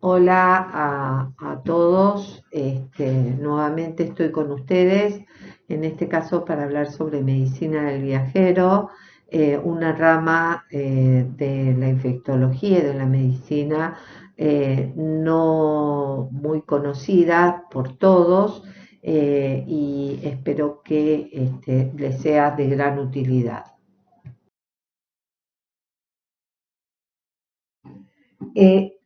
Hola a todos, nuevamente estoy con ustedes, en este caso para hablar sobre medicina del viajero, una rama de la infectología y de la medicina no muy conocida por todos y espero que les sea de gran utilidad. Eh,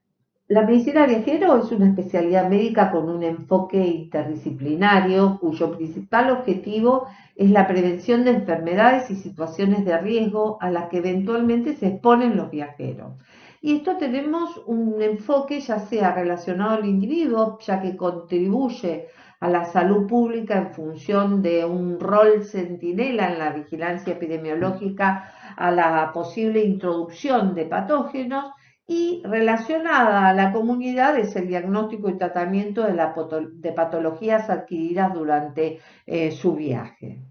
La medicina viajero es una especialidad médica con un enfoque interdisciplinario cuyo principal objetivo es la prevención de enfermedades y situaciones de riesgo a las que eventualmente se exponen los viajeros. Y esto tenemos un enfoque ya sea relacionado al individuo, ya que contribuye a la salud pública en función de un rol centinela en la vigilancia epidemiológica a la posible introducción de patógenos, y relacionada a la comunidad es el diagnóstico y tratamiento de patologías adquiridas durante su viaje.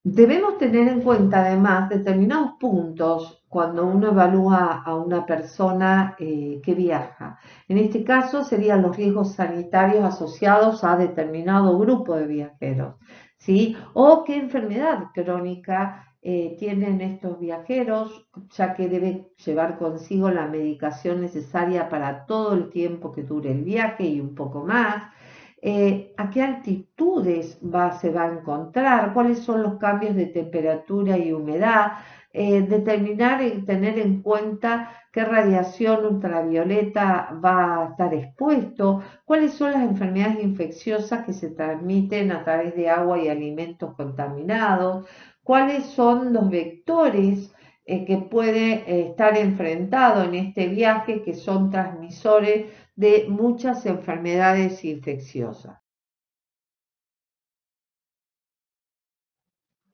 Debemos tener en cuenta además determinados puntos cuando uno evalúa a una persona que viaja. En este caso serían los riesgos sanitarios asociados a determinado grupo de viajeros, ¿sí? O qué enfermedad crónica tienen estos viajeros, ya que debe llevar consigo la medicación necesaria para todo el tiempo que dure el viaje y un poco más. A qué altitudes se va a encontrar, cuáles son los cambios de temperatura y humedad, determinar y tener en cuenta qué radiación ultravioleta va a estar expuesto, cuáles son las enfermedades infecciosas que se transmiten a través de agua y alimentos contaminados, cuáles son los vectores que puede estar enfrentado en este viaje, que son transmisores de muchas enfermedades infecciosas.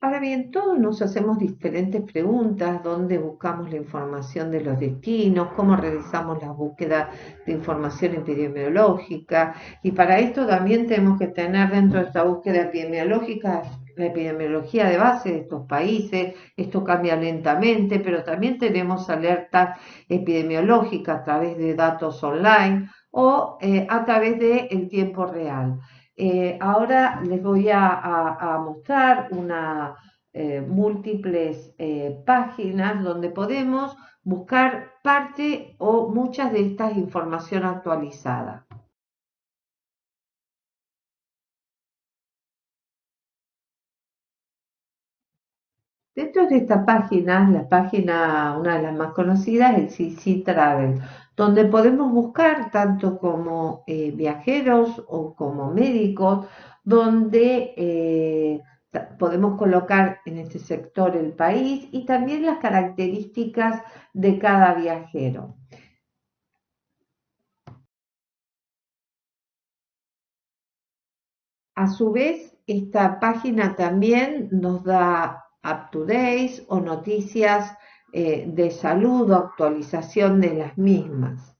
Ahora bien, todos nos hacemos diferentes preguntas: dónde buscamos la información de los destinos, cómo realizamos la búsqueda de información epidemiológica, y para esto también tenemos que tener dentro de esta búsqueda epidemiológica la epidemiología de base de estos países. Esto cambia lentamente, pero también tenemos alertas epidemiológicas a través de datos online o a través del tiempo real. Ahora les voy a mostrar múltiples páginas donde podemos buscar parte o muchas de estas información actualizada. Dentro de esta página, una de las más conocidas, es CC Travel, donde podemos buscar tanto como viajeros o como médicos, donde podemos colocar en este sector el país y también las características de cada viajero. A su vez, esta página también nos da up-to-date o noticias de salud o actualización de las mismas.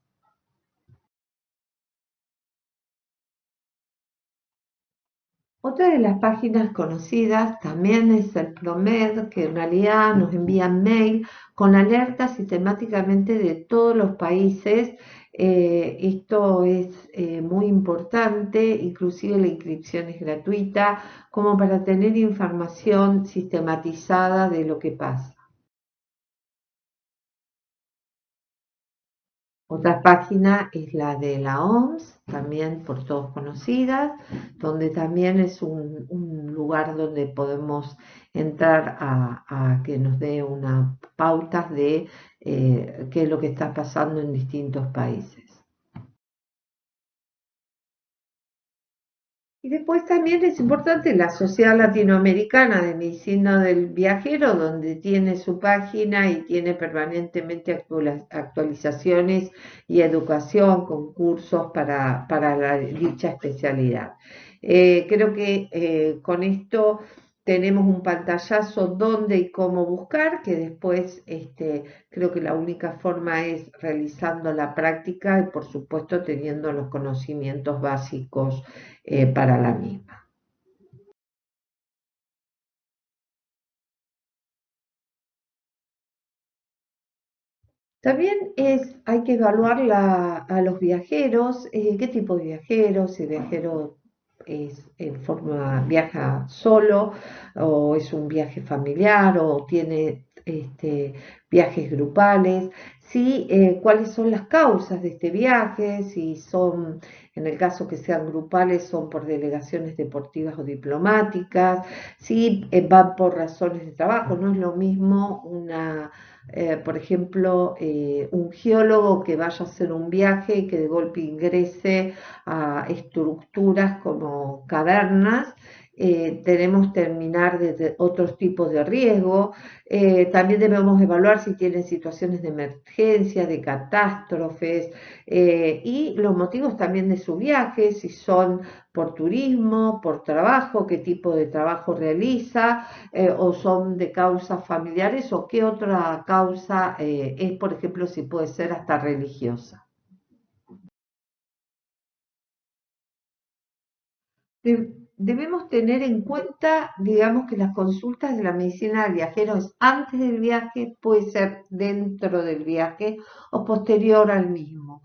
Otra de las páginas conocidas también es el PROMED, que en realidad nos envían mail con alertas sistemáticamente de todos los países. Esto es muy importante, inclusive la inscripción es gratuita, como para tener información sistematizada de lo que pasa. Otra página es la de la OMS, también por todos conocida, donde también es un lugar donde podemos entrar a que nos dé unas pautas de qué es lo que está pasando en distintos países. Y después también es importante la Sociedad Latinoamericana de Medicina del Viajero, donde tiene su página y tiene permanentemente actualizaciones y educación, concursos para dicha especialidad. Creo que con esto tenemos un pantallazo dónde y cómo buscar, que después creo que la única forma es realizando la práctica y por supuesto teniendo los conocimientos básicos para la misma. También hay que evaluar a los viajeros, qué tipo de viajeros, si el viajero viaja solo o es un viaje familiar o tiene viajes grupales, si, cuáles son las causas de este viaje, si son, en el caso que sean grupales, son por delegaciones deportivas o diplomáticas, si van por razones de trabajo, no es lo mismo por ejemplo, un geólogo que vaya a hacer un viaje y que de golpe ingrese a estructuras como cavernas. Tenemos que terminar desde otros tipos de riesgo. También debemos evaluar si tienen situaciones de emergencia, de catástrofes y los motivos también de su viaje, si son por turismo, por trabajo, qué tipo de trabajo realiza, o son de causas familiares o qué otra causa es, por ejemplo, si puede ser hasta religiosa. Debemos tener en cuenta, digamos, que las consultas de la medicina del viajero es antes del viaje, puede ser dentro del viaje o posterior al mismo.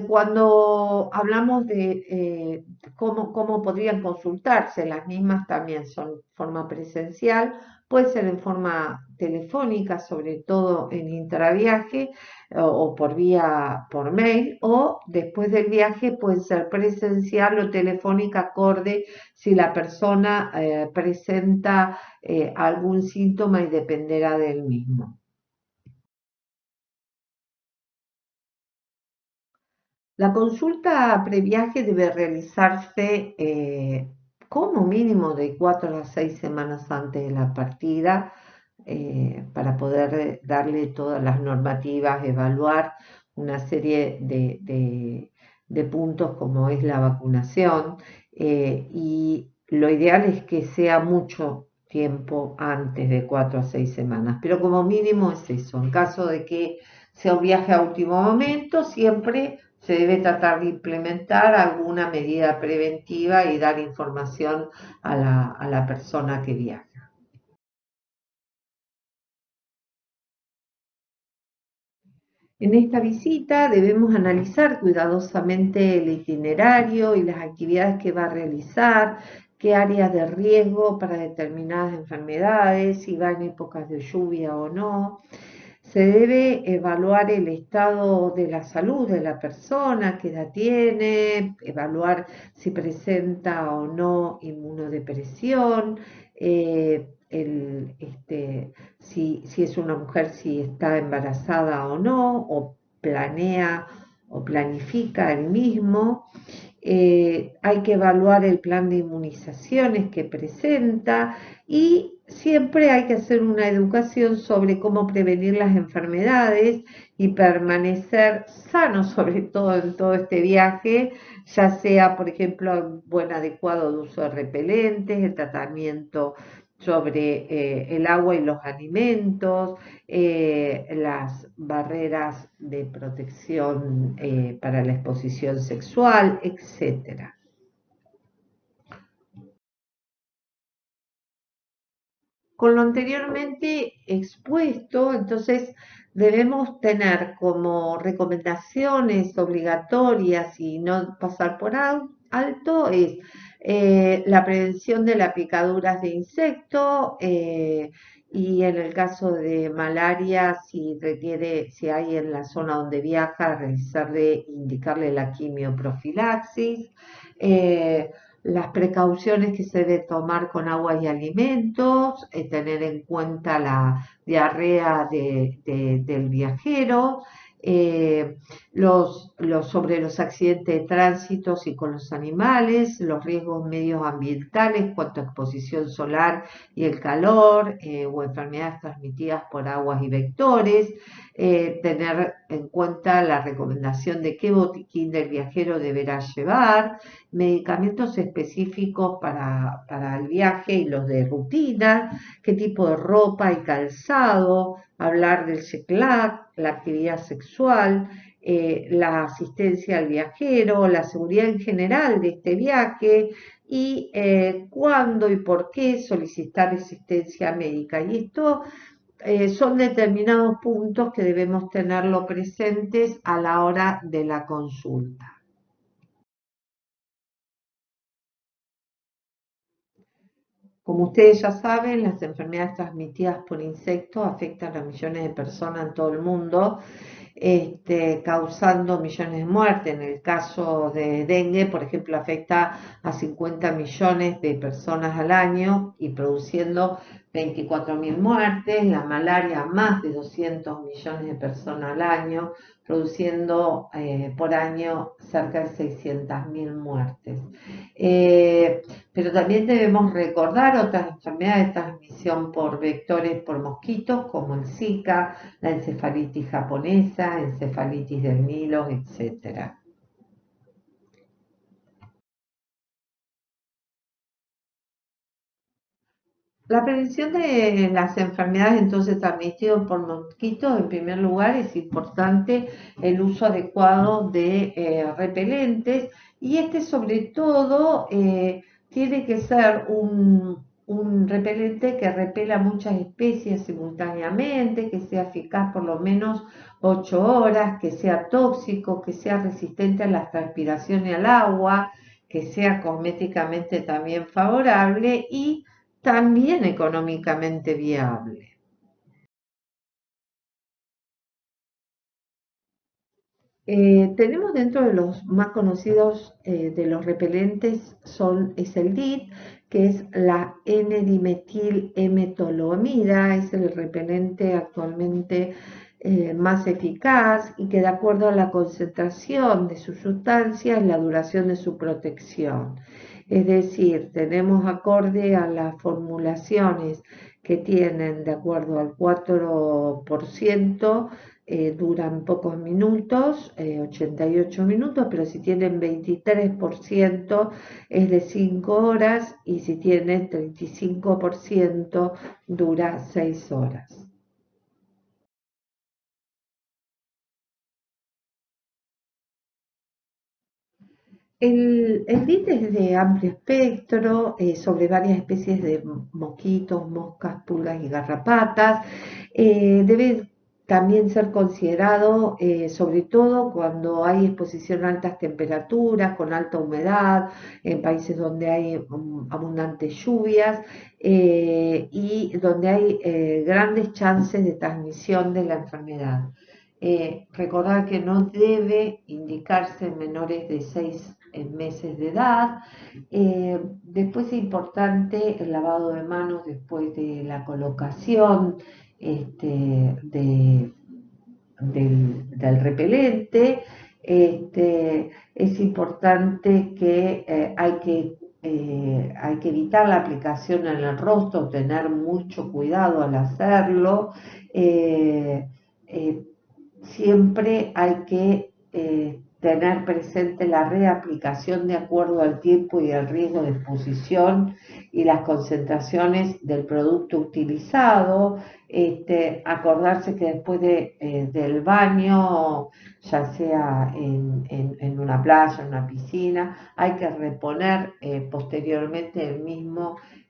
Cuando hablamos de cómo podrían consultarse, las mismas también son en forma presencial, puede ser en forma telefónica, sobre todo en intraviaje, o por mail, o después del viaje puede ser presencial o telefónica acorde si la persona presenta algún síntoma y dependerá del mismo. La consulta previaje debe realizarse como mínimo de 4 a 6 semanas antes de la partida para poder darle todas las normativas, evaluar una serie de puntos como es la vacunación y lo ideal es que sea mucho tiempo antes de 4 a 6 semanas, pero como mínimo es eso. En caso de que sea un viaje a último momento, siempre se debe tratar de implementar alguna medida preventiva y dar información a la persona que viaja. En esta visita debemos analizar cuidadosamente el itinerario y las actividades que va a realizar, qué áreas de riesgo para determinadas enfermedades, si va en épocas de lluvia o no. Se debe evaluar el estado de la salud de la persona, qué edad tiene, evaluar si presenta o no inmunodepresión, si es una mujer, si está embarazada o no, o planea o planifica el mismo. Hay que evaluar el plan de inmunizaciones que presenta y siempre hay que hacer una educación sobre cómo prevenir las enfermedades y permanecer sano, sobre todo en todo este viaje, ya sea, por ejemplo, un buen adecuado uso de repelentes, el tratamiento sobre el agua y los alimentos, las barreras de protección para la exposición sexual, etcétera. Con lo anteriormente expuesto, entonces debemos tener como recomendaciones obligatorias y no pasar por alto es la prevención de las picaduras de insecto y en el caso de malaria, si requiere, si hay en la zona donde viaja, indicarle la quimioprofilaxis. eh, las precauciones que se debe tomar con agua y alimentos, tener en cuenta la diarrea del viajero, eh, sobre los accidentes de tránsito y con los animales, los riesgos medioambientales cuanto a exposición solar y el calor o enfermedades transmitidas por aguas y vectores, tener en cuenta la recomendación de qué botiquín del viajero deberá llevar, medicamentos específicos para el viaje y los de rutina, qué tipo de ropa y calzado, hablar del CECLAC, la actividad sexual, la asistencia al viajero, la seguridad en general de este viaje y cuándo y por qué solicitar asistencia médica. Y esto son determinados puntos que debemos tenerlo presentes a la hora de la consulta. Como ustedes ya saben, las enfermedades transmitidas por insectos afectan a millones de personas en todo el mundo, causando millones de muertes. En el caso de dengue, por ejemplo, afecta a 50 millones de personas al año y produciendo 24.000 muertes. La malaria, más de 200 millones de personas al año, produciendo por año cerca de 600.000 muertes. Pero también debemos recordar otras enfermedades de transmisión por vectores por mosquitos, como el Zika, la encefalitis japonesa, encefalitis del Nilo, etcétera. La prevención de las enfermedades entonces transmitidas por mosquitos, en primer lugar, es importante el uso adecuado de repelentes y sobre todo tiene que ser un repelente que repela muchas especies simultáneamente, que sea eficaz por lo menos 8 horas, que sea tóxico, que sea resistente a la transpiración y al agua, que sea cosméticamente también favorable y también económicamente viable. Tenemos dentro de los más conocidos de los repelentes es el DIT, que es la N-dimetil-emetoloamida, es el repelente actualmente más eficaz y que de acuerdo a la concentración de su sustancia es la duración de su protección. Es decir, tenemos acorde a las formulaciones que tienen de acuerdo al 4%, duran pocos minutos, 88 minutos, pero si tienen 23% es de 5 horas y si tienen 35% dura 6 horas. El DIT es de amplio espectro, sobre varias especies de mosquitos, moscas, pulgas y garrapatas. Debe también ser considerado, sobre todo cuando hay exposición a altas temperaturas, con alta humedad, en países donde hay abundantes lluvias y donde hay grandes chances de transmisión de la enfermedad. Recordar que no debe indicarse en menores de 6 meses de edad. Después es importante el lavado de manos después de la colocación del repelente. Es importante que hay que evitar la aplicación en el rostro, tener mucho cuidado al hacerlo. Eh, eh, Siempre hay que tener presente la reaplicación de acuerdo al tiempo y al riesgo de exposición y las concentraciones del producto utilizado. Acordarse que después del baño, ya sea en una playa, en una piscina, hay que reponer posteriormente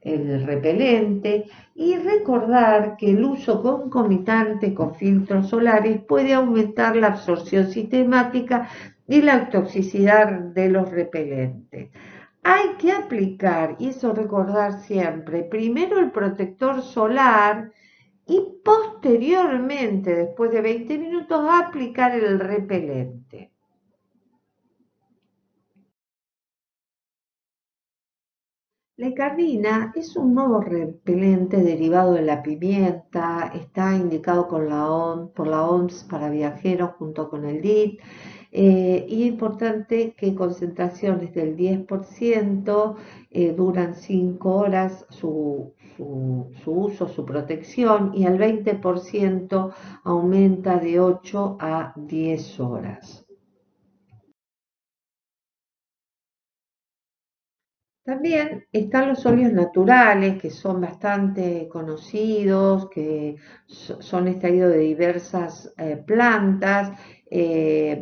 el repelente y recordar que el uso concomitante con filtros solares puede aumentar la absorción sistemática y la toxicidad de los repelentes. Hay que aplicar, y eso recordar siempre, primero el protector solar y posteriormente, después de 20 minutos, aplicar el repelente. La icardina es un nuevo repelente derivado de la pimienta, está indicado por la OMS para viajeros junto con el DIT, y es importante que concentraciones del 10% duran 5 horas su uso, su protección, y el 20% aumenta de 8 a 10 horas. También están los óleos naturales, que son bastante conocidos, que son extraídos de diversas plantas,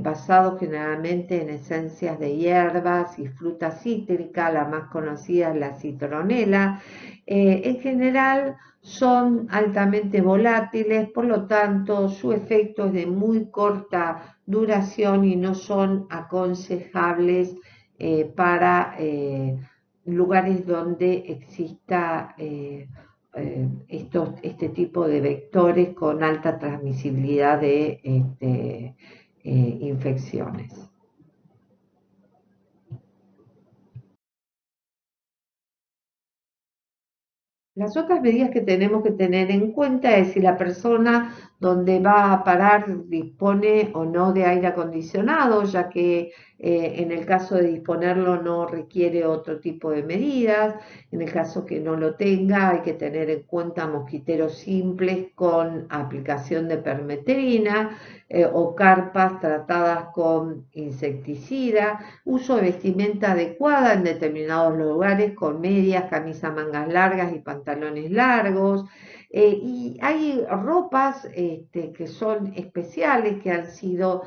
basados generalmente en esencias de hierbas y frutas cítricas, la más conocida es la citronela. En general son altamente volátiles, por lo tanto su efecto es de muy corta duración y no son aconsejables para lugares donde exista este tipo de vectores con alta transmisibilidad de infecciones. Las otras medidas que tenemos que tener en cuenta es si la persona donde va a parar dispone o no de aire acondicionado, ya que en el caso de disponerlo no requiere otro tipo de medidas. En el caso que no lo tenga, hay que tener en cuenta mosquiteros simples con aplicación de permetrina o carpas tratadas con insecticida, uso de vestimenta adecuada en determinados lugares con medias, camisas mangas largas y pantalones largos. Y hay ropas que son especiales, que han sido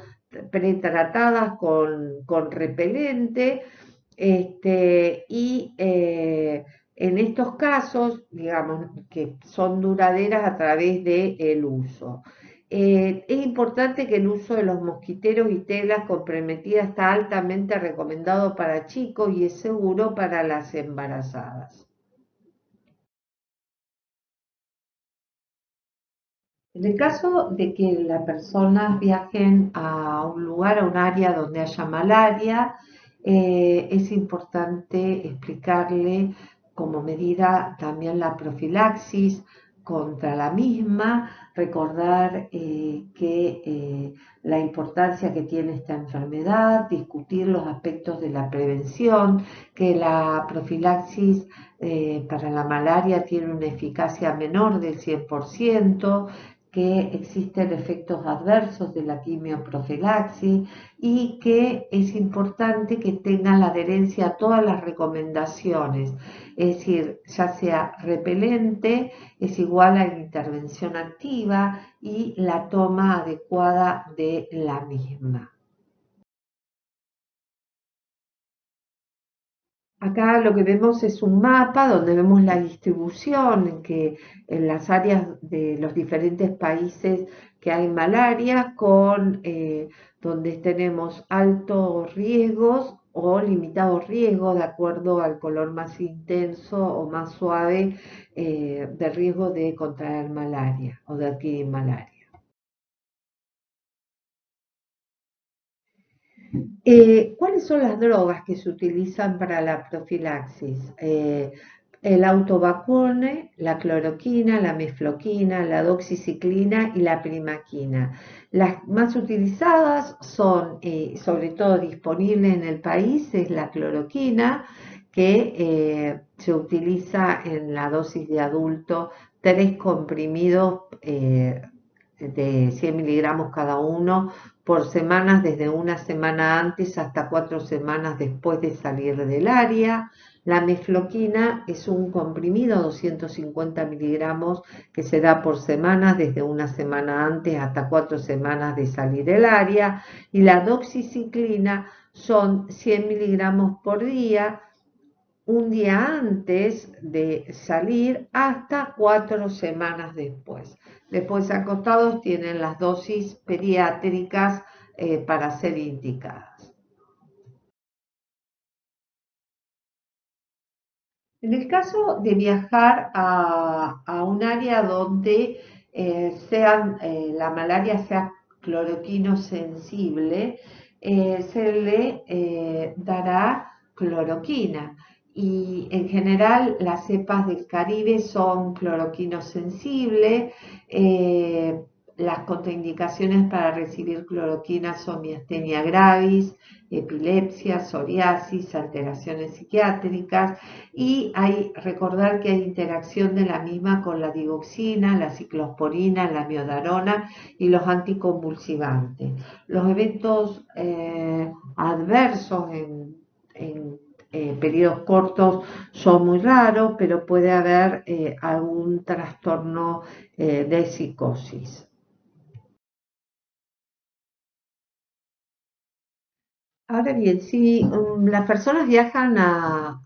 pretratadas con repelente y en estos casos, digamos, que son duraderas a través del uso. Es importante que el uso de los mosquiteros y telas con permetida está altamente recomendado para chicos y es seguro para las embarazadas. En el caso de que las personas viajen a un lugar, a un área donde haya malaria, es importante explicarle como medida también la profilaxis contra la misma, recordar la importancia que tiene esta enfermedad, discutir los aspectos de la prevención, que la profilaxis para la malaria tiene una eficacia menor del 100%, que existen efectos adversos de la quimioprofilaxis y que es importante que tengan la adherencia a todas las recomendaciones, es decir, ya sea repelente, es igual a la intervención activa y la toma adecuada de la misma. Acá lo que vemos es un mapa donde vemos la distribución en las áreas de los diferentes países que hay malaria, donde tenemos altos riesgos o limitados riesgos de acuerdo al color más intenso o más suave de riesgo de contraer malaria o de adquirir malaria. ¿Cuáles son las drogas que se utilizan para la profilaxis? El autovacune, la cloroquina, la mefloquina, la doxiciclina y la primaquina. Las más utilizadas son, sobre todo disponible en el país, es la cloroquina, que se utiliza en la dosis de adulto, 3 comprimidos de 100 miligramos cada uno por semanas, desde una semana antes hasta 4 semanas después de salir del área. La mefloquina es un comprimido, 250 miligramos, que se da por semanas, desde una semana antes hasta 4 semanas de salir del área. Y la doxiciclina son 100 miligramos por día, un día antes de salir hasta 4 semanas después. Después acostados tienen las dosis pediátricas para ser indicadas. En el caso de viajar a un área donde la malaria sea cloroquino sensible, se le dará cloroquina. Y en general las cepas del Caribe son cloroquino sensible. Las contraindicaciones para recibir cloroquina son miastenia gravis, epilepsia, psoriasis, alteraciones psiquiátricas y recordar que hay interacción de la misma con la digoxina, la ciclosporina, la miodarona y los anticonvulsivantes. Los eventos adversos en periodos cortos son muy raros, pero puede haber algún trastorno de psicosis. Ahora bien, si las personas viajan a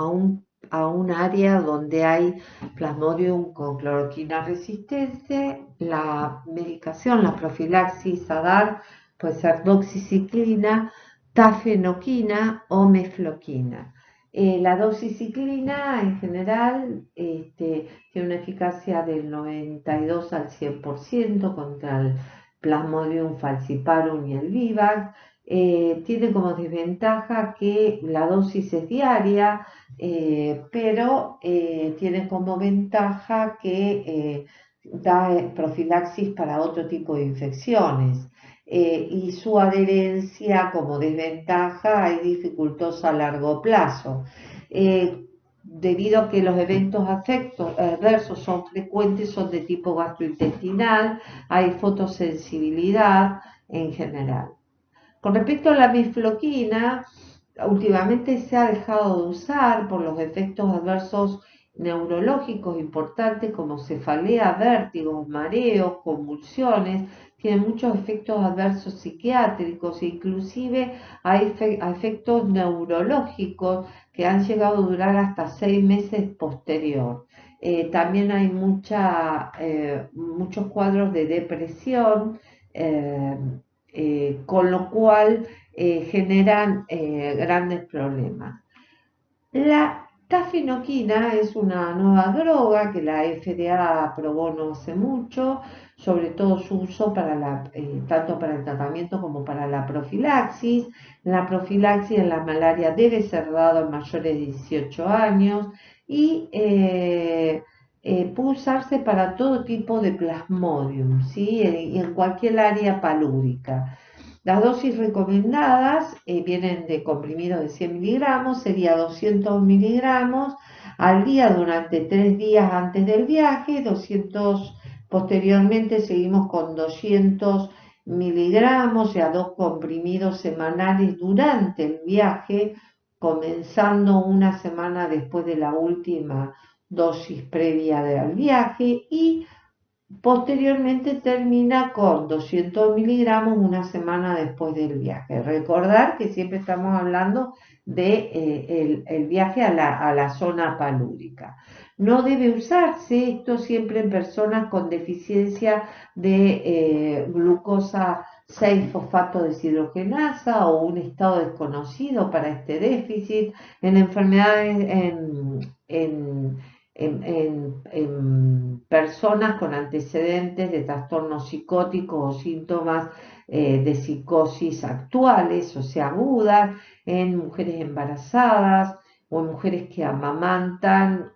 un área donde hay Plasmodium con cloroquina resistente, la medicación, la profilaxis a dar puede ser doxiciclina, tafenoquina o mefloquina. La doxiciclina en general tiene una eficacia del 92 al 100% contra el Plasmodium falciparum y el vivax. Tiene como desventaja que la dosis es diaria, pero tiene como ventaja que da profilaxis para otro tipo de infecciones. Y su adherencia como desventaja es dificultosa a largo plazo. Debido a que los eventos adversos son frecuentes, son de tipo gastrointestinal, hay fotosensibilidad en general. Con respecto a la bifloquina, últimamente se ha dejado de usar por los efectos adversos neurológicos importantes como cefalea, vértigos, mareos, convulsiones, tiene muchos efectos adversos psiquiátricos e inclusive a efectos neurológicos que han llegado a durar hasta 6 meses posterior. También hay muchos cuadros de depresión, eh, con lo cual generan grandes problemas. La tafenoquina es una nueva droga que la FDA aprobó no hace mucho, sobre todo su uso tanto para el tratamiento como para la profilaxis. La profilaxis en la malaria debe ser dada a mayores de 18 años y puede usarse para todo tipo de plasmodium, ¿sí? Y en cualquier área palúdica. Las dosis recomendadas vienen de comprimidos de 100 miligramos, sería 200 miligramos al día durante 3 días antes del viaje, 200 posteriormente seguimos con 200 miligramos, o sea, 2 comprimidos semanales durante el viaje, comenzando una semana después de la última dosis previa del viaje y posteriormente termina con 200 miligramos una semana después del viaje. Recordar que siempre estamos hablando de el viaje a la zona palúdica. No debe usarse esto siempre en personas con deficiencia de glucosa 6-fosfato deshidrogenasa o un estado desconocido para este déficit, en enfermedades, en personas con antecedentes de trastornos psicóticos o síntomas de psicosis actuales, o sea, agudas, en mujeres embarazadas o en mujeres que amamantan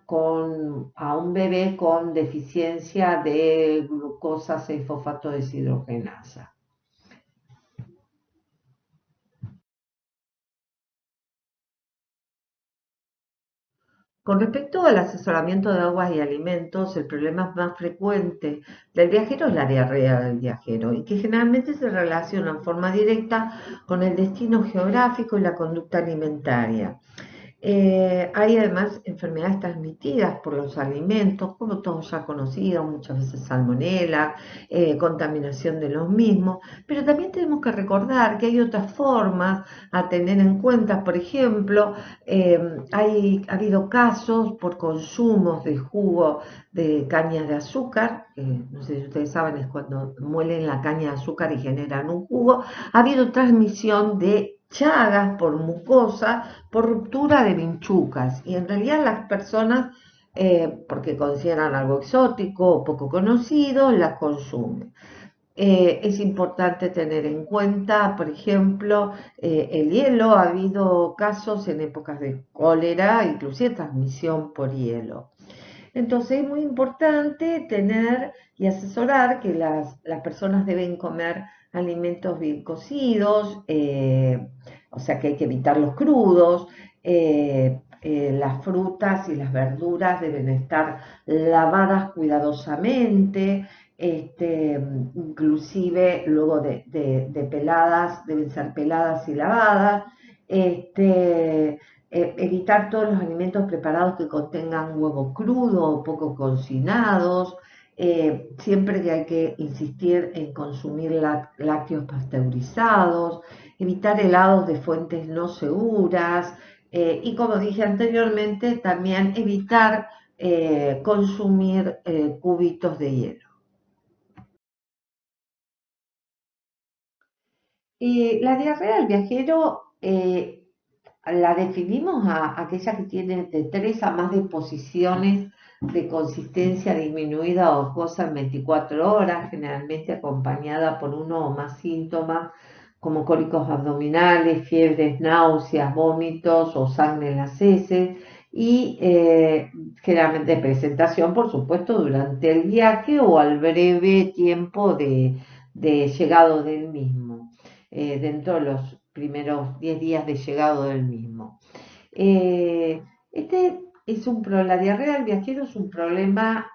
a un bebé con deficiencia de glucosa 6-fosfato deshidrogenasa. Con respecto al asesoramiento de aguas y alimentos, el problema más frecuente del viajero es la diarrea del viajero y que generalmente se relaciona en forma directa con el destino geográfico y la conducta alimentaria. Hay además enfermedades transmitidas por los alimentos, como todos ya conocidos, muchas veces salmonela, contaminación de los mismos, pero también tenemos que recordar que hay otras formas a tener en cuenta. Por ejemplo, ha habido casos por consumos de jugo de caña de azúcar, que no sé si ustedes saben, es cuando muelen la caña de azúcar y generan un jugo. Ha habido transmisión de llagas por mucosa, por ruptura de vinchucas. Y en realidad las personas, porque consideran algo exótico o poco conocido, las consumen. Es importante tener en cuenta, por ejemplo, el hielo. Ha habido casos en épocas de cólera, inclusive transmisión por hielo. Entonces es muy importante tener y asesorar que las personas deben comer alimentos bien cocidos, o sea que hay que evitar los crudos, las frutas y las verduras deben estar lavadas cuidadosamente, inclusive luego de peladas, deben ser peladas y lavadas. Evitar todos los alimentos preparados que contengan huevo crudo o poco cocinados, Siempre que hay que insistir en consumir lácteos pasteurizados, evitar helados de fuentes no seguras y como dije anteriormente, también evitar consumir cubitos de hielo. La diarrea del viajero la definimos a aquella que tiene de 3 a más deposiciones de consistencia disminuida o acuosa en 24 horas, generalmente acompañada por uno o más síntomas como cólicos abdominales, fiebres, náuseas, vómitos o sangre en las heces y generalmente presentación, por supuesto, durante el viaje o al breve tiempo de llegado del mismo, dentro de los primeros 10 días de llegado del mismo. Este es la diarrea del viajero es un problema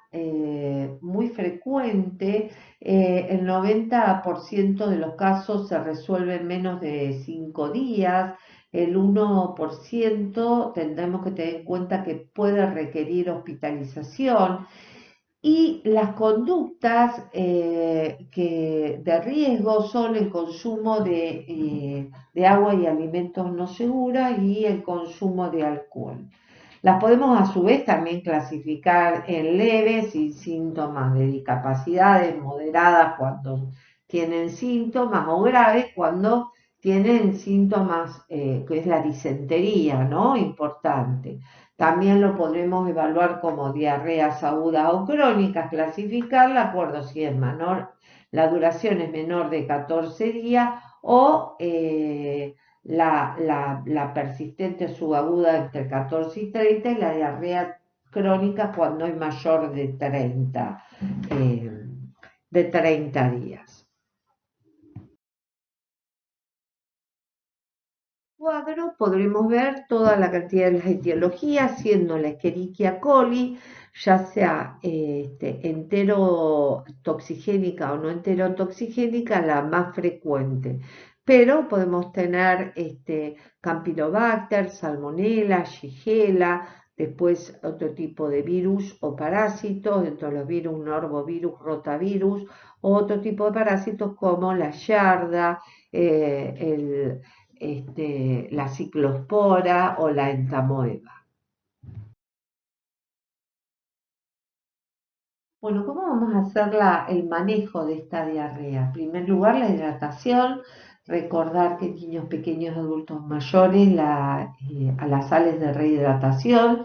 muy frecuente. El 90% de los casos se resuelve en menos de 5 días. El 1% tendremos que tener en cuenta que puede requerir hospitalización y las conductas de riesgo son el consumo de agua y alimentos no seguros y el consumo de alcohol. Las podemos a su vez también clasificar en leves, sin síntomas de discapacidades, moderadas cuando tienen síntomas o graves cuando tienen síntomas, que es la disentería, ¿no? Importante. También lo podremos evaluar como diarreas agudas o crónicas, clasificarla de acuerdo si es menor, la duración es menor de 14 días o la persistente subaguda entre 14 y 30 y la diarrea crónica cuando es mayor eh, de 30 días. Cuadro podremos ver toda la cantidad de las etiologías, siendo la Escherichia coli, ya sea enterotoxigénica o no enterotoxigénica, la más frecuente. Pero podemos tener Campylobacter, Salmonella, Shigella, después otro tipo de virus o parásitos, dentro de los virus, normovirus, rotavirus, o otro tipo de parásitos como la yarda, la ciclospora o la entamoeba. Bueno, ¿cómo vamos a hacer el manejo de esta diarrea? En primer lugar, la hidratación, recordar que en niños pequeños, adultos mayores, a las sales de rehidratación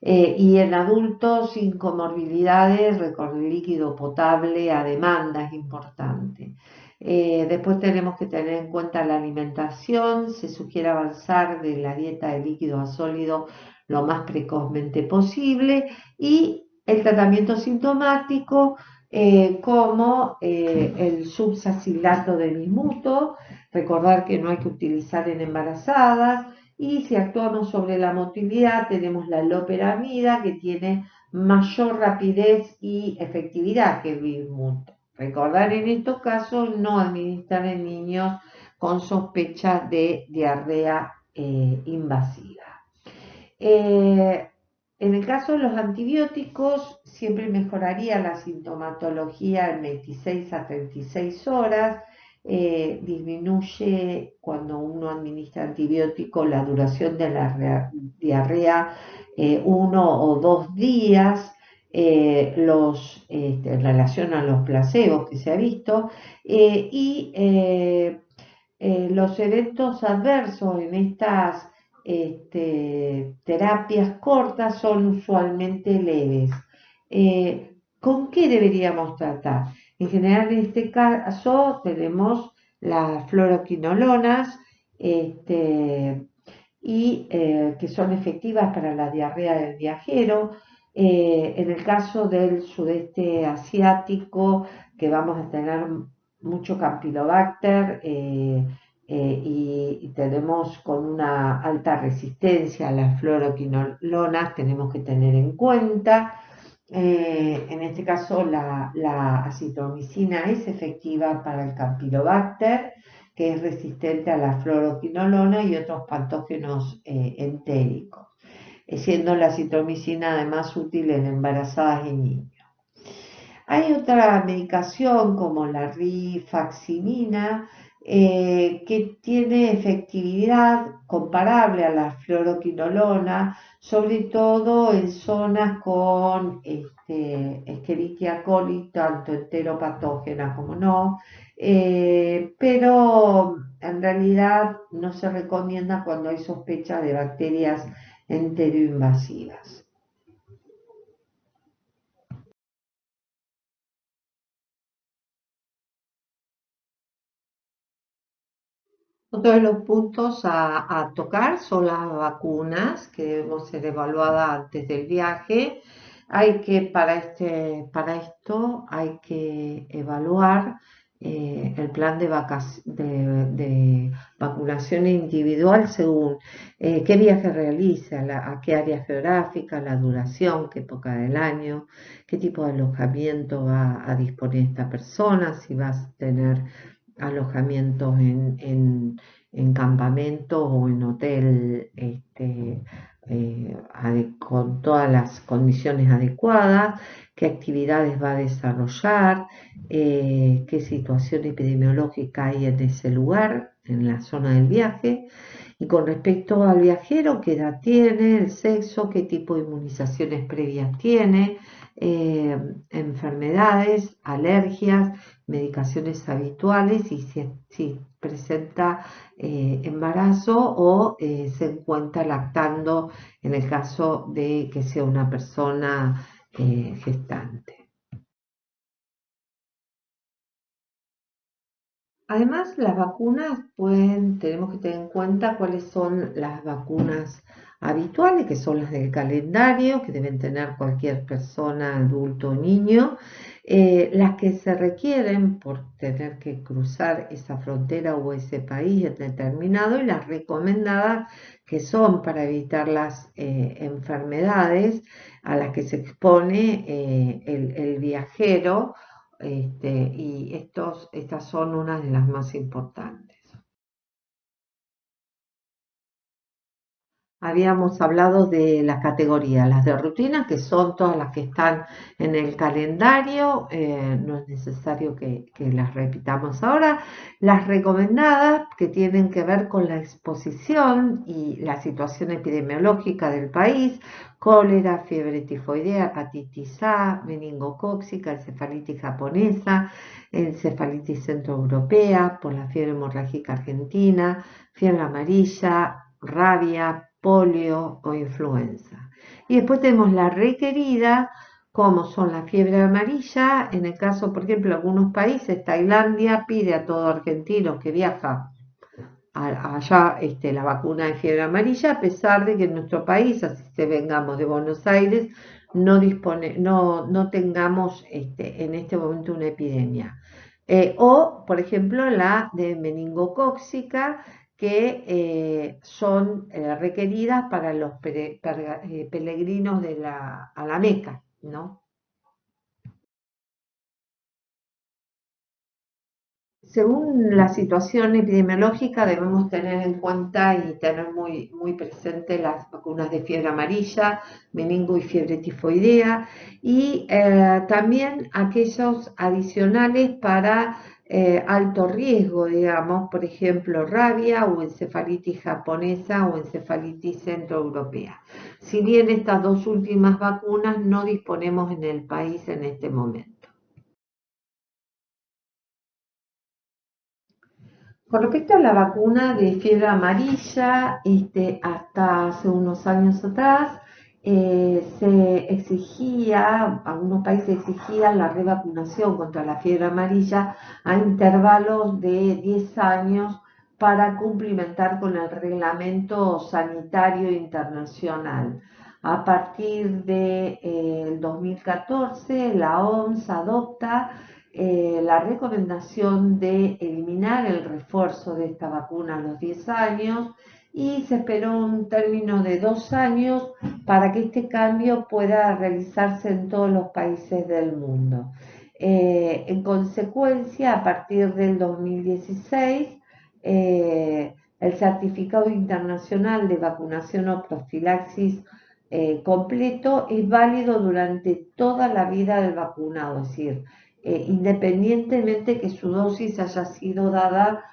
y en adultos sin comorbilidades, recordar el líquido potable a demanda es importante. Después tenemos que tener en cuenta la alimentación, se sugiere avanzar de la dieta de líquido a sólido lo más precozmente posible y el tratamiento sintomático como el subsacilato de bismuto, recordar que no hay que utilizar en embarazadas y si actuamos sobre la motilidad tenemos la loperamida que tiene mayor rapidez y efectividad que el bismuto. Recordar en estos casos no administrar en niños con sospecha de diarrea invasiva. Eh, en el caso de los antibióticos, siempre mejoraría la sintomatología en 26 a 36 horas. Disminuye cuando uno administra antibiótico la duración de la diarrea 1 o 2 días. En relación a los placebos que se ha visto los eventos adversos en estas terapias cortas son usualmente leves. ¿Con qué deberíamos tratar? En general, en este caso, tenemos las fluoroquinolonas que son efectivas para la diarrea del viajero. En el caso del sudeste asiático, que vamos a tener mucho Campylobacter y tenemos con una alta resistencia a las fluoroquinolonas, tenemos que tener en cuenta. En este caso, la acitromicina es efectiva para el Campylobacter, que es resistente a la fluoroquinolona y otros patógenos entéricos, siendo la acitromicina además útil en embarazadas y niños. Hay otra medicación como la rifaximirina que tiene efectividad comparable a la fluoroquinolona, sobre todo en zonas con Escherichia coli, tanto enteropatógena como no, pero en realidad no se recomienda cuando hay sospecha de bacterias enteroinvasivas. Otro de los puntos a tocar son las vacunas que debemos ser evaluadas antes del viaje. Para esto hay que evaluar el plan de vacunación individual según qué viaje realiza, a qué área geográfica, la duración, qué época del año, qué tipo de alojamiento va a disponer esta persona, si va a tener alojamientos en campamento o en hotel con todas las condiciones adecuadas, qué actividades va a desarrollar, qué situación epidemiológica hay en ese lugar, en la zona del viaje. Y con respecto al viajero, qué edad tiene, el sexo, qué tipo de inmunizaciones previas tiene, eh, enfermedades, alergias, medicaciones habituales y si presenta embarazo o se encuentra lactando en el caso de que sea una persona gestante. Además, las vacunas tenemos que tener en cuenta cuáles son las vacunas habituales, que son las del calendario, que deben tener cualquier persona, adulto o niño, las que se requieren por tener que cruzar esa frontera o ese país determinado y las recomendadas que son para evitar las enfermedades a las que se expone el viajero y estas son una de las más importantes. Habíamos hablado de las categorías, las de rutina, que son todas las que están en el calendario, no es necesario que las repitamos ahora. Las recomendadas, que tienen que ver con la exposición y la situación epidemiológica del país, cólera, fiebre tifoidea, hepatitis A, meningocócica, encefalitis japonesa, encefalitis centroeuropea, por la fiebre hemorrágica argentina, fiebre amarilla, rabia, polio o influenza. Y después tenemos la requerida, como son la fiebre amarilla, en el caso, por ejemplo, de algunos países, Tailandia pide a todo argentino que viaja allá la vacuna de fiebre amarilla, a pesar de que en nuestro país, así se vengamos de Buenos Aires, no tengamos en este momento una epidemia. O, por ejemplo, la de meningocócica, que son requeridas para los peregrinos a la Meca, ¿no? Según la situación epidemiológica, debemos tener en cuenta y tener muy presente las vacunas de fiebre amarilla, meningo y fiebre tifoidea, y también aquellos adicionales para alto riesgo, digamos, por ejemplo, rabia o encefalitis japonesa o encefalitis centroeuropea. Si bien estas dos últimas vacunas no disponemos en el país en este momento. Con respecto a la vacuna de fiebre amarilla, hasta hace unos años atrás se exigía, algunos países exigían la revacunación contra la fiebre amarilla a intervalos de 10 años para cumplimentar con el reglamento sanitario internacional. A partir del 2014, la OMS adopta la recomendación de eliminar el refuerzo de esta vacuna a los 10 años y se esperó un término de 2 años para que este cambio pueda realizarse en todos los países del mundo. En consecuencia, a partir del 2016, el certificado internacional de vacunación o profilaxis completo es válido durante toda la vida del vacunado, es decir, independientemente que su dosis haya sido dada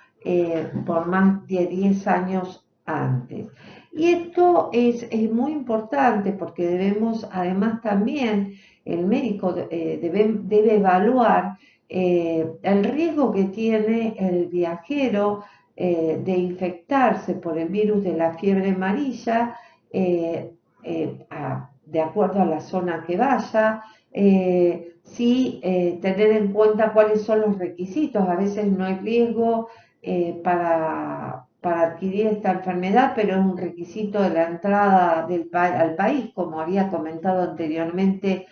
por más de 10 años antes. Y esto es muy importante porque debemos, además también, el médico debe evaluar el riesgo que tiene el viajero de infectarse por el virus de la fiebre amarilla, de acuerdo a la zona que vaya, sí tener en cuenta cuáles son los requisitos. A veces no hay riesgo para adquirir esta enfermedad, pero es un requisito de la entrada al país, como había comentado anteriormente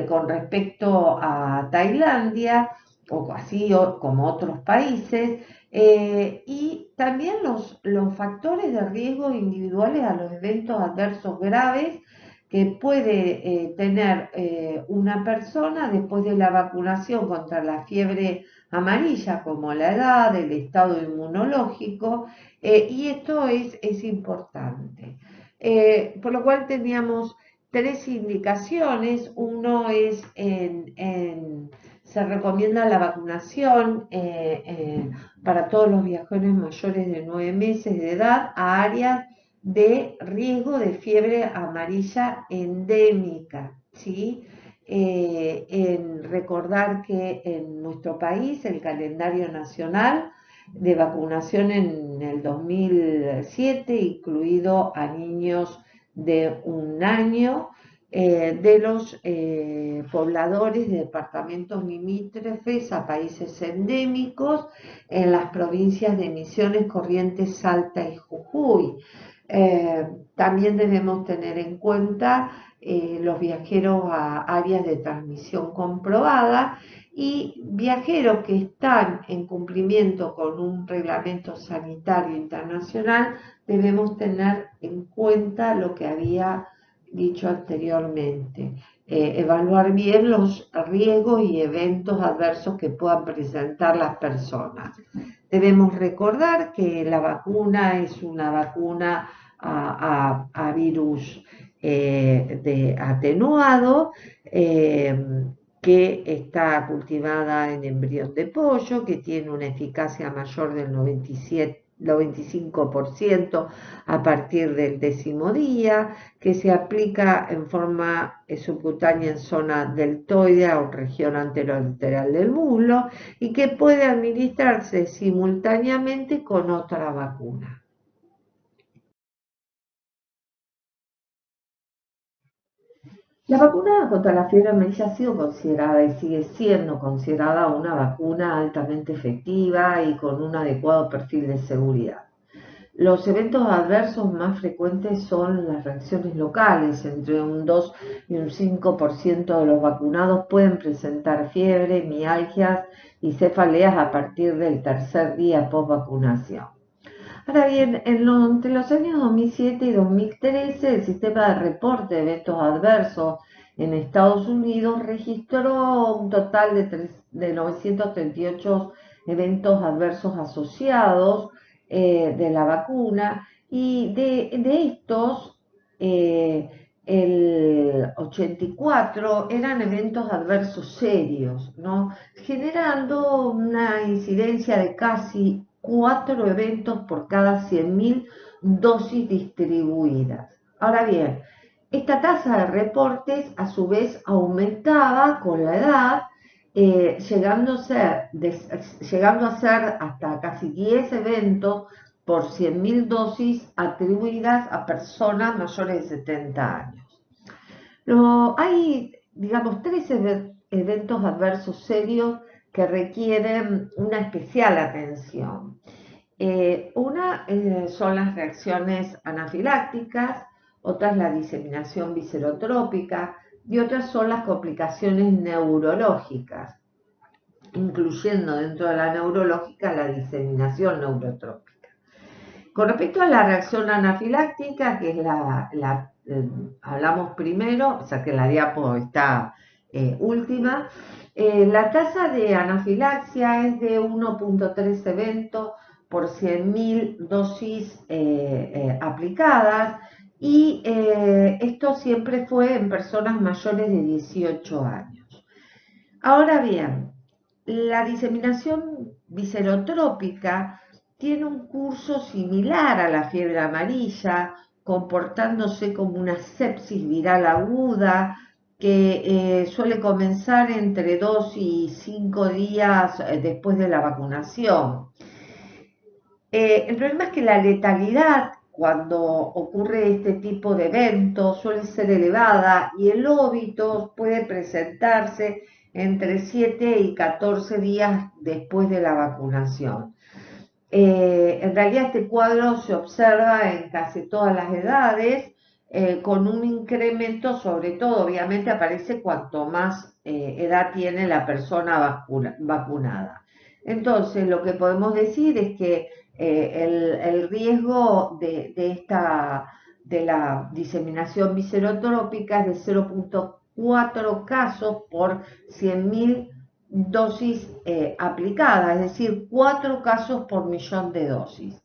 con respecto a Tailandia, o así como otros países. Y también los factores de riesgo individuales a los eventos adversos graves que puede tener una persona después de la vacunación contra la fiebre amarilla, como la edad, el estado inmunológico, y esto es importante. Por lo cual teníamos tres indicaciones. Uno es se recomienda la vacunación para todos los viajeros mayores de 9 meses de edad a áreas de riesgo de fiebre amarilla endémica, ¿sí? En recordar que en nuestro país el calendario nacional de vacunación en el 2007, incluido a niños de 1 año, de los pobladores de departamentos limítrofes a países endémicos en las provincias de Misiones, Corrientes, Salta y Jujuy. También debemos tener en cuenta los viajeros a áreas de transmisión comprobada y viajeros que están en cumplimiento con un reglamento sanitario internacional. Debemos tener en cuenta lo que había dicho anteriormente, evaluar bien los riesgos y eventos adversos que puedan presentar las personas. Debemos recordar que la vacuna es una vacuna a virus atenuado, que está cultivada en embrión de pollo, que tiene una eficacia mayor del 95% a partir del 10.º día, que se aplica en forma subcutánea en zona deltoidea o región anterolateral del muslo y que puede administrarse simultáneamente con otra vacuna. La vacuna contra la fiebre amarilla ha sido considerada y sigue siendo considerada una vacuna altamente efectiva y con un adecuado perfil de seguridad. Los eventos adversos más frecuentes son las reacciones locales. Entre un 2 y un 5% de los vacunados pueden presentar fiebre, mialgias y cefaleas a partir del tercer día post vacunación. Ahora bien, entre los años 2007 y 2013, el sistema de reporte de eventos adversos en Estados Unidos registró un total de 938 eventos adversos asociados de la vacuna, y de estos, el 84 eran eventos adversos serios, ¿no? Generando una incidencia de casi 4 eventos por cada 100.000 dosis distribuidas. Ahora bien, esta tasa de reportes a su vez aumentaba con la edad, llegando a ser hasta casi 10 eventos por 100.000 dosis atribuidas a personas mayores de 70 años. Hay, digamos, tres eventos adversos serios que requieren una especial atención. Una son las reacciones anafilácticas, otra es la diseminación viscerotrópica y otras son las complicaciones neurológicas, incluyendo dentro de la neurológica la diseminación neurotrópica. Con respecto a la reacción anafiláctica, que es hablamos primero, o sea que la diapo está última, la tasa de anafilaxia es de 1.3 eventos por 100.000 dosis aplicadas, y esto siempre fue en personas mayores de 18 años. Ahora bien, la diseminación viscerotrópica tiene un curso similar a la fiebre amarilla, comportándose como una sepsis viral aguda que suele comenzar entre 2 y 5 días después de la vacunación. El problema es que la letalidad cuando ocurre este tipo de eventos suele ser elevada y el óbito puede presentarse entre 7 y 14 días después de la vacunación. En realidad este cuadro se observa en casi todas las edades, con un incremento, sobre todo obviamente aparece cuanto más edad tiene la persona vacunada. Entonces lo que podemos decir es que el riesgo de la diseminación viscerotrópica es de 0,4 casos por 100.000 dosis aplicadas, es decir, 4 casos por millón de dosis.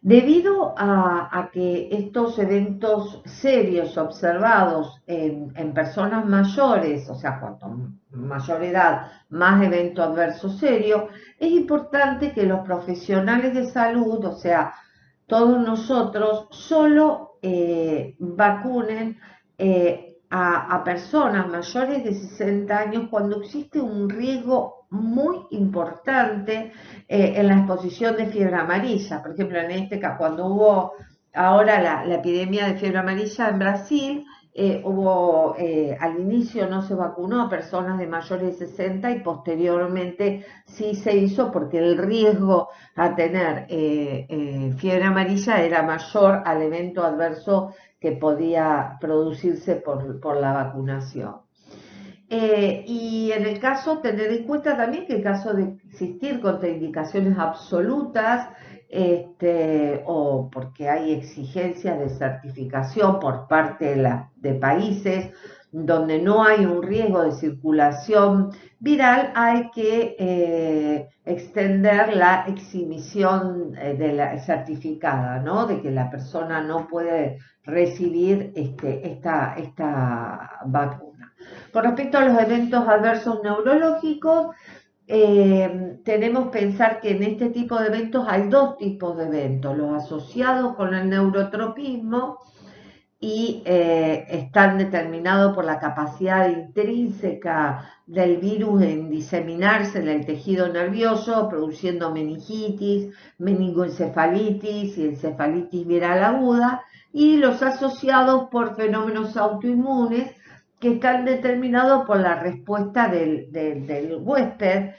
Debido a que estos eventos serios observados en personas mayores, o sea, cuanto mayor edad, más evento adverso serio, es importante que los profesionales de salud, o sea, todos nosotros, solo vacunen a personas mayores de 60 años cuando existe un riesgo muy importante en la exposición de fiebre amarilla. Por ejemplo, en este caso, cuando hubo ahora la epidemia de fiebre amarilla en Brasil, al inicio no se vacunó a personas de mayores de 60 y posteriormente sí se hizo porque el riesgo a tener fiebre amarilla era mayor al evento adverso que podía producirse por la vacunación. Y en el caso, tener en cuenta también que en caso de existir contraindicaciones absolutas, o porque hay exigencias de certificación por parte de países donde no hay un riesgo de circulación viral, hay que extender la exhibición de la certificada, ¿no? De que la persona no puede recibir esta vacuna. Con respecto a los eventos adversos neurológicos, tenemos que pensar que en este tipo de eventos hay dos tipos de eventos, los asociados con el neurotropismo y están determinados por la capacidad intrínseca del virus en diseminarse en el tejido nervioso, produciendo meningitis, meningoencefalitis y encefalitis viral aguda, y los asociados por fenómenos autoinmunes que están determinados por la respuesta del huésped,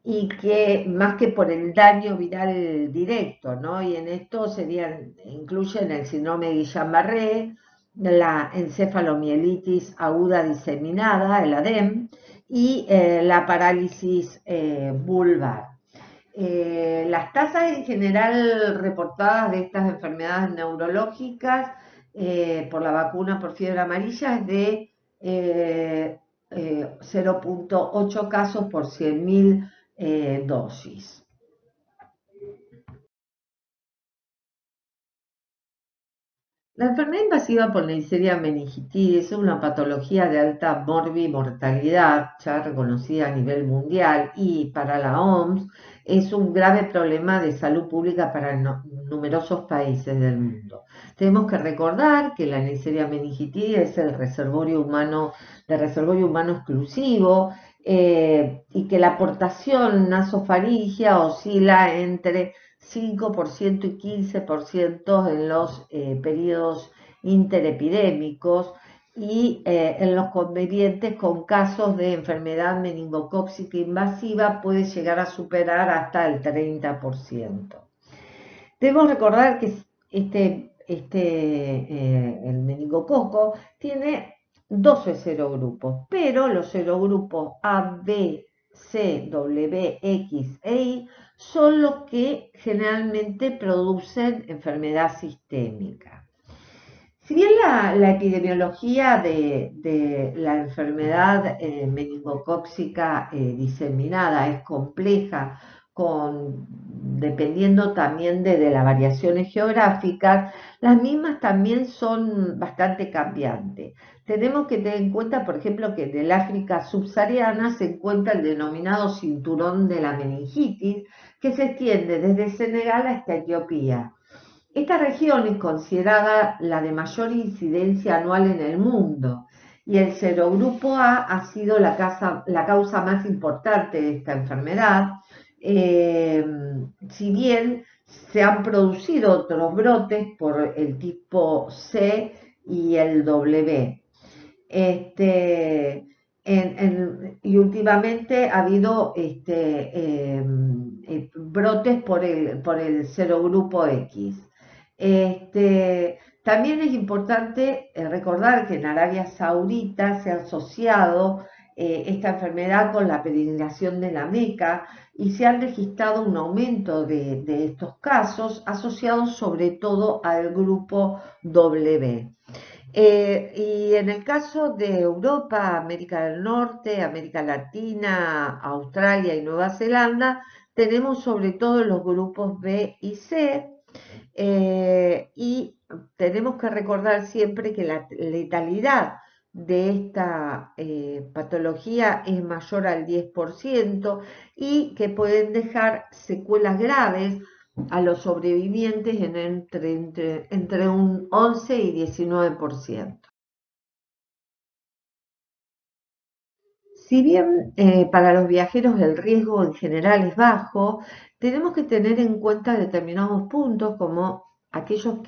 y que más que por el daño viral directo, ¿no? Y en esto incluyen el síndrome de Guillain-Barré, la encefalomielitis aguda diseminada, el ADEM, y la parálisis vulvar. Las tasas en general reportadas de estas enfermedades neurológicas por la vacuna por fiebre amarilla es de 0,8 casos por 100.000 dosis. La enfermedad invasiva por Neisseria meningitidis es una patología de alta mortalidad, ya reconocida a nivel mundial, y para la OMS es un grave problema de salud pública para numerosos países del mundo. Tenemos que recordar que la Neisseria meningitidis es el reservorio humano exclusivo, y que la aportación nasofaringia oscila entre 5% y 15% en los periodos interepidémicos, y en los convivientes con casos de enfermedad meningocócica invasiva puede llegar a superar hasta el 30%. Debemos recordar que el meningococo tiene 12 serogrupos, pero los serogrupos A, B, C, W, X e Y son los que generalmente producen enfermedad sistémica. Si bien la epidemiología de la enfermedad meningocócica diseminada es compleja dependiendo también de las variaciones geográficas, las mismas también son bastante cambiantes. Tenemos que tener en cuenta, por ejemplo, que en el África subsahariana se encuentra el denominado cinturón de la meningitis, que se extiende desde Senegal hasta Etiopía. Esta región es considerada la de mayor incidencia anual en el mundo y el serogrupo A ha sido la causa más importante de esta enfermedad. Eh, si bien se han producido otros brotes por el tipo C y el W. Y últimamente ha habido brotes por el serogrupo X. También es importante recordar que en Arabia Saudita se ha asociado esta enfermedad con la peregrinación de la Meca y se han registrado un aumento de estos casos asociados sobre todo al grupo W. Y en el caso de Europa, América del Norte, América Latina, Australia y Nueva Zelanda, tenemos sobre todo los grupos B y C, y tenemos que recordar siempre que la letalidad de esta patología es mayor al 10% y que pueden dejar secuelas graves a los sobrevivientes entre un 11 y 19%. Si bien para los viajeros el riesgo en general es bajo, tenemos que tener en cuenta determinados puntos como aquellos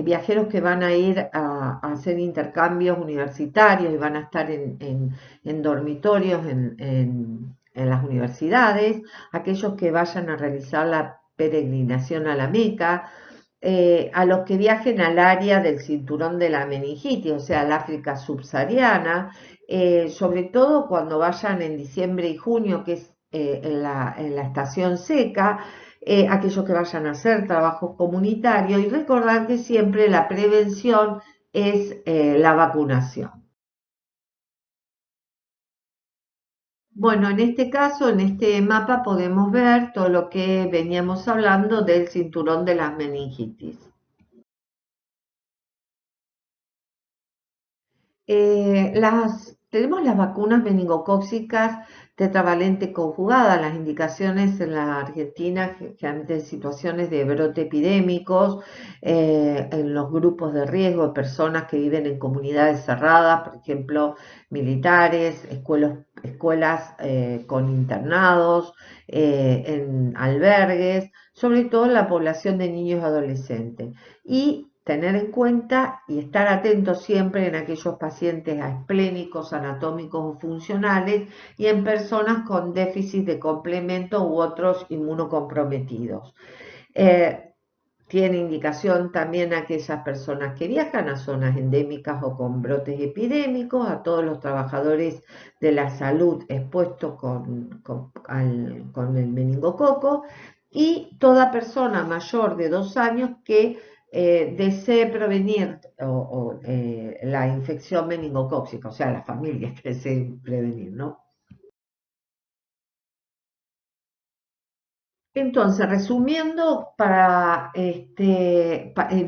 viajeros que van a ir a hacer intercambios universitarios y van a estar en dormitorios en las universidades, aquellos que vayan a realizar la peregrinación a la Meca, a los que viajen al área del cinturón de la meningitis, o sea, al África subsahariana, sobre todo cuando vayan en diciembre y junio, que es en la estación seca, aquellos que vayan a hacer trabajos comunitarios y recordar que siempre la prevención es la vacunación. Bueno, en este caso, en este mapa podemos ver todo lo que veníamos hablando del cinturón de las meningitis. Tenemos las vacunas meningocócicas tetravalente conjugadas, las indicaciones en la Argentina, generalmente en situaciones de brote epidémicos, en los grupos de riesgo, de personas que viven en comunidades cerradas, por ejemplo, militares, escuelas con internados, en albergues, sobre todo en la población de niños y adolescentes. Y tener en cuenta y estar atentos siempre en aquellos pacientes esplénicos, anatómicos o funcionales y en personas con déficit de complemento u otros inmunocomprometidos. Eh, Tiene indicación también a aquellas personas que viajan a zonas endémicas o con brotes epidémicos, a todos los trabajadores de la salud expuestos con el meningococo y toda persona mayor de 2 años que desee prevenir la infección meningocócica, o sea, las familias que deseen prevenir, ¿no? Entonces, resumiendo, en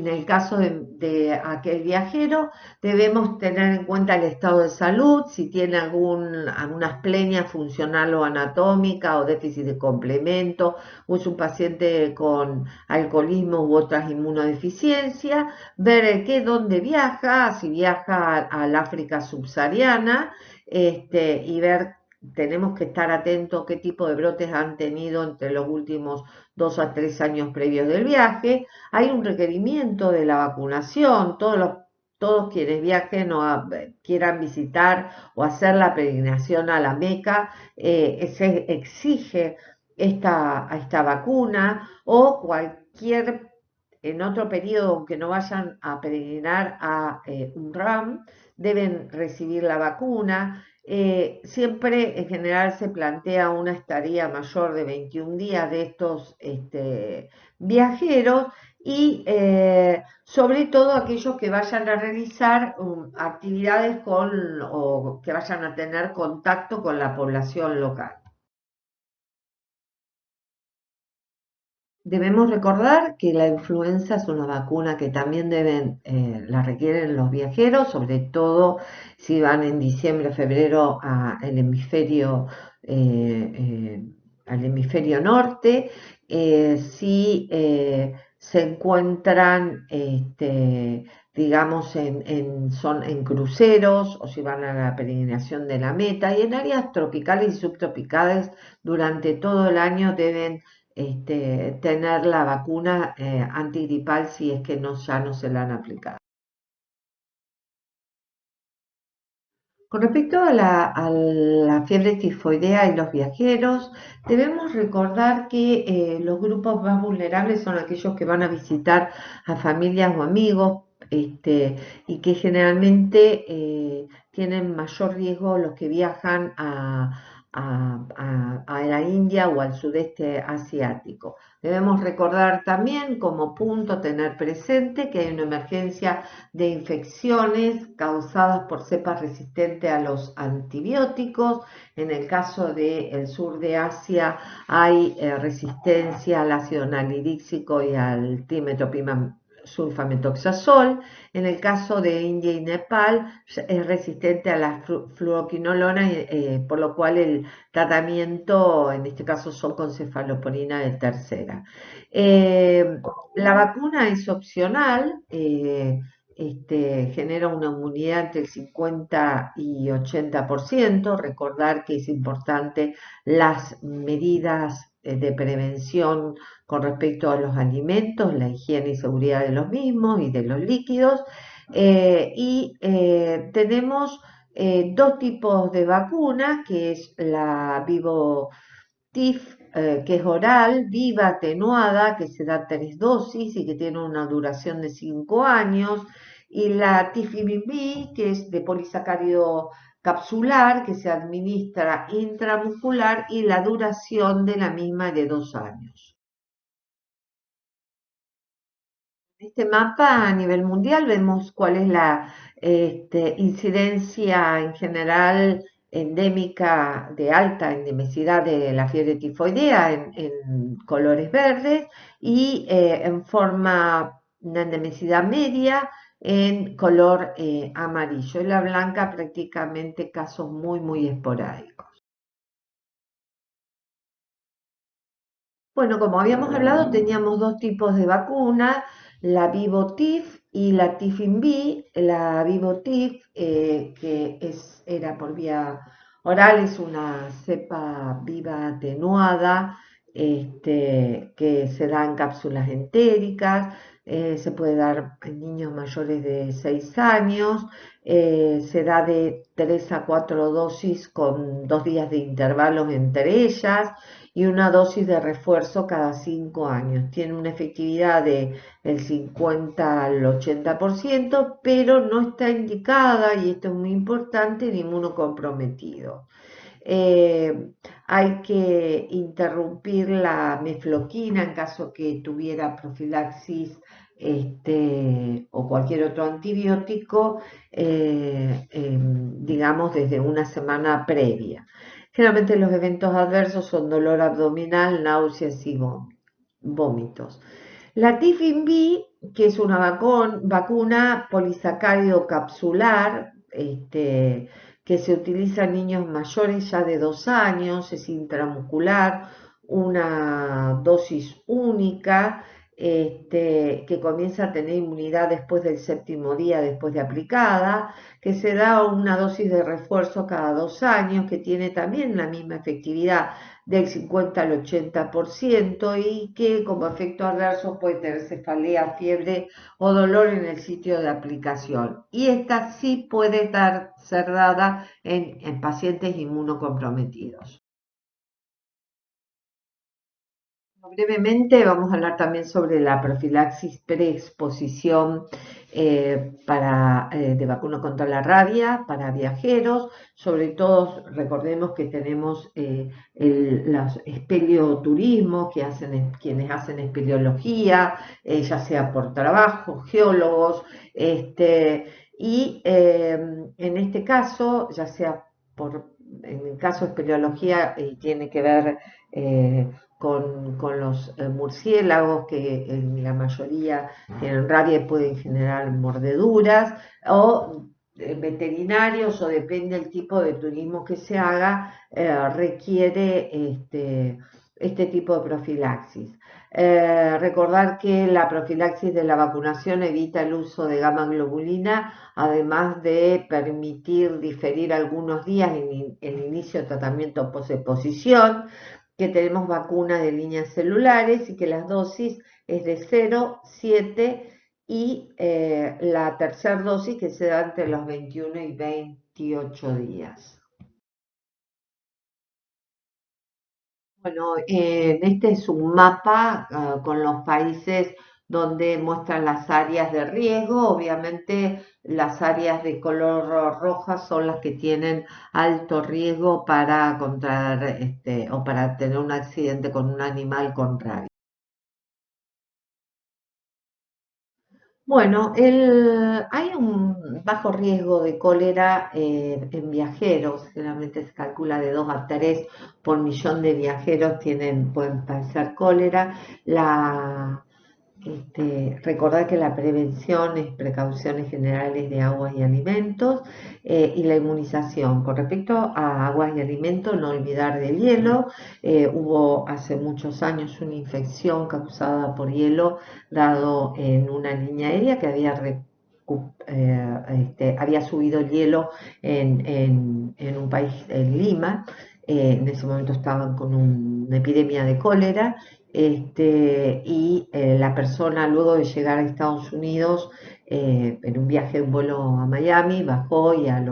el caso de aquel viajero, debemos tener en cuenta el estado de salud, si tiene alguna asplenia funcional o anatómica o déficit de complemento, o es un paciente con alcoholismo u otras inmunodeficiencias, ver dónde viaja, si viaja al África subsahariana, y ver tenemos que estar atentos a qué tipo de brotes han tenido entre los últimos 2 a 3 años previos del viaje. Hay un requerimiento de la vacunación, todos quienes viajen o quieran visitar o hacer la peregrinación a la Meca, se exige esta vacuna o cualquier en otro periodo, aunque no vayan a peregrinar a un RAM, deben recibir la vacuna. Siempre en general se plantea una estadía mayor de 21 días de estos viajeros y sobre todo aquellos que vayan a realizar actividades o que vayan a tener contacto con la población local. Debemos recordar que la influenza es una vacuna que también la requieren los viajeros, sobre todo si van en diciembre, febrero al hemisferio norte, si se encuentran, digamos, en cruceros o si van a la peregrinación de la meta y en áreas tropicales y subtropicales durante todo el año deben tener la vacuna antigripal si es que ya no se la han aplicado. Con respecto a la fiebre tifoidea y los viajeros, debemos recordar que los grupos más vulnerables son aquellos que van a visitar a familias o amigos, y que generalmente tienen mayor riesgo los que viajan a la India o al sudeste asiático. Debemos recordar también como punto tener presente que hay una emergencia de infecciones causadas por cepas resistentes a los antibióticos. En el caso del sur de Asia hay resistencia al ácido nalidíxico y al trimetopimam sulfametoxazol. En el caso de India y Nepal es resistente a la fluoroquinolona, por lo cual el tratamiento en este caso son con cefalosporina de tercera. Eh, la vacuna es opcional, genera una inmunidad entre el 50 y 80%. Recordar que es importante las medidas de prevención con respecto a los alimentos, la higiene y seguridad de los mismos y de los líquidos. Tenemos dos tipos de vacuna, que es la Vivotif, que es oral, viva atenuada, que se da 3 dosis y que tiene una duración de 5 años, y la Tifibimab, que es de polisacárido capsular, que se administra intramuscular y la duración de la misma es de 2 años. En este mapa a nivel mundial vemos cuál es la incidencia en general endémica de alta endemicidad de la fiebre tifoidea en colores verdes y en forma una endemicidad media en color amarillo. En la blanca prácticamente casos muy, muy esporádicos. Bueno, como habíamos hablado, teníamos dos tipos de vacuna, la Vivotif y la Tifimbi. La Vivotif, era por vía oral, es una cepa viva atenuada, que se da en cápsulas entéricas, se puede dar en niños mayores de 6 años, se da de 3 a 4 dosis con 2 días de intervalos entre ellas y una dosis de refuerzo cada 5 años. Tiene una efectividad del 50 al 80%, pero no está indicada, y esto es muy importante, en inmunocomprometido. Eh, Hay que interrumpir la mefloquina en caso que tuviera profilaxis, o cualquier otro antibiótico, digamos, desde una semana previa. Generalmente los eventos adversos son dolor abdominal, náuseas y vómitos. La Tifin-B, que es una vacuna polisacárido capsular, que se utiliza en niños mayores ya de 2 años, es intramuscular, una dosis única, que comienza a tener inmunidad después del 7.º día después de aplicada, que se da una dosis de refuerzo cada 2 años, que tiene también la misma efectividad del 50 al 80% y que como efecto adverso puede tener cefalea, fiebre o dolor en el sitio de aplicación. Y esta sí puede ser dada en pacientes inmunocomprometidos. Brevemente vamos a hablar también sobre la profilaxis preexposición, de vacuna contra la rabia para viajeros. Sobre todo recordemos que tenemos los espeleoturismos que hacen quienes hacen espeleología, ya sea por trabajo, geólogos, en este caso, ya sea en el caso de espeleología, tiene que ver con los murciélagos, que en la mayoría tienen rabia y pueden generar mordeduras, o veterinarios, o depende del tipo de turismo que se haga, requiere este tipo de profilaxis. Recordar que la profilaxis de la vacunación evita el uso de gamma globulina, además de permitir diferir algunos días el inicio de tratamiento post-exposición, que tenemos vacuna de líneas celulares y que las dosis es de 0, 7 y la tercera dosis que se da entre los 21 y 28 días. Bueno, este es un mapa con los países donde muestran las áreas de riesgo. Obviamente las áreas de color roja son las que tienen alto riesgo para contraer o para tener un accidente con un animal con rabia. Bueno, hay un bajo riesgo de cólera en viajeros, generalmente se calcula de 2 a 3 por millón de viajeros pueden padecer cólera. Recordar que la prevención es precauciones generales de aguas y alimentos, y la inmunización. Con respecto a aguas y alimentos, no olvidar del hielo. Hubo hace muchos años una infección causada por hielo dado en una línea aérea que había subido el hielo en un país, en Lima. En ese momento estaban con una epidemia de cólera, y la persona, luego de llegar a Estados Unidos, en un viaje, un vuelo a Miami, bajó y al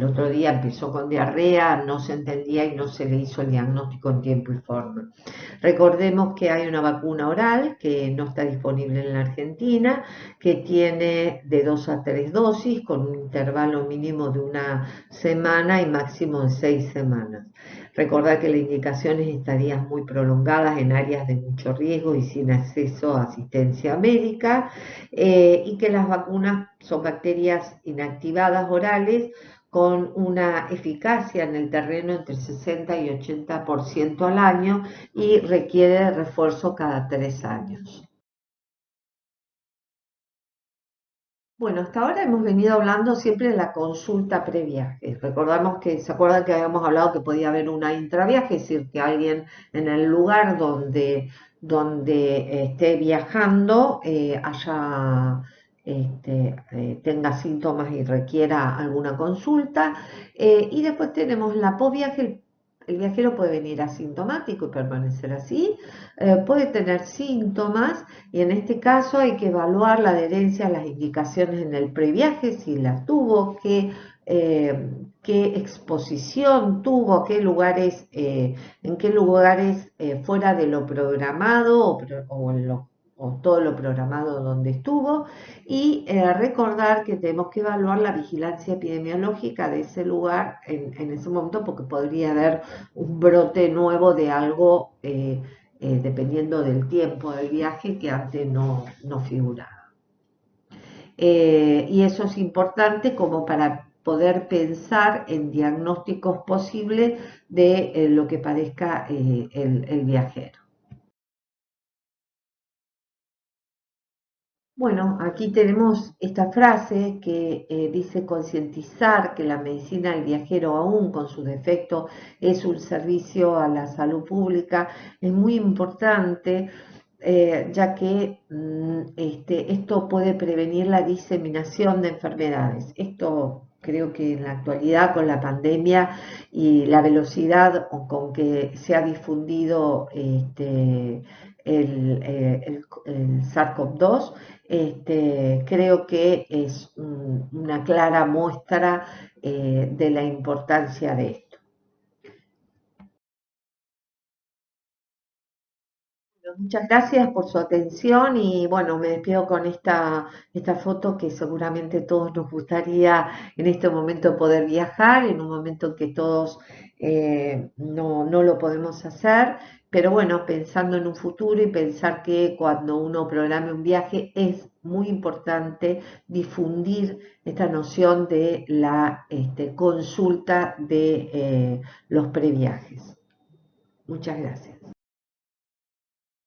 otro día empezó con diarrea, no se entendía y no se le hizo el diagnóstico en tiempo y forma. Recordemos que hay una vacuna oral que no está disponible en la Argentina, que tiene de 2 a 3 dosis con un intervalo mínimo de una semana y máximo de 6 semanas. Recordar que las indicaciones estarían muy prolongadas en áreas de mucho riesgo y sin acceso a asistencia médica, y que las vacunas son bacterias inactivadas orales con una eficacia en el terreno entre 60 y 80% al año y requiere refuerzo cada 3 años. Bueno, hasta ahora hemos venido hablando siempre de la consulta previaje. Recordamos que, ¿se acuerdan que habíamos hablado que podía haber una intraviaje? Es decir, que alguien en el lugar donde esté viajando tenga síntomas y requiera alguna consulta. Y después tenemos la posviaje. El viajero puede venir asintomático y permanecer así, puede tener síntomas, y en este caso hay que evaluar la adherencia a las indicaciones en el previaje, si las tuvo, qué exposición tuvo, en qué lugares fuera de lo programado o todo lo programado donde estuvo, y recordar que tenemos que evaluar la vigilancia epidemiológica de ese lugar en ese momento, porque podría haber un brote nuevo de algo, dependiendo del tiempo del viaje, que antes no figuraba. Y eso es importante como para poder pensar en diagnósticos posibles de lo que padezca el viajero. Bueno, aquí tenemos esta frase que dice: concientizar que la medicina del viajero, aún con sus defectos, es un servicio a la salud pública. Es muy importante, ya que esto puede prevenir la diseminación de enfermedades. Esto creo que en la actualidad, con la pandemia y la velocidad con que se ha difundido el SARS-CoV-2, creo que es una clara muestra de la importancia de esto. Muchas gracias por su atención, y bueno, me despido con esta foto, que seguramente todos nos gustaría en este momento poder viajar, en un momento en que todos no lo podemos hacer, pero bueno, pensando en un futuro y pensar que cuando uno programe un viaje es muy importante difundir esta noción de la consulta de los previajes. Muchas gracias.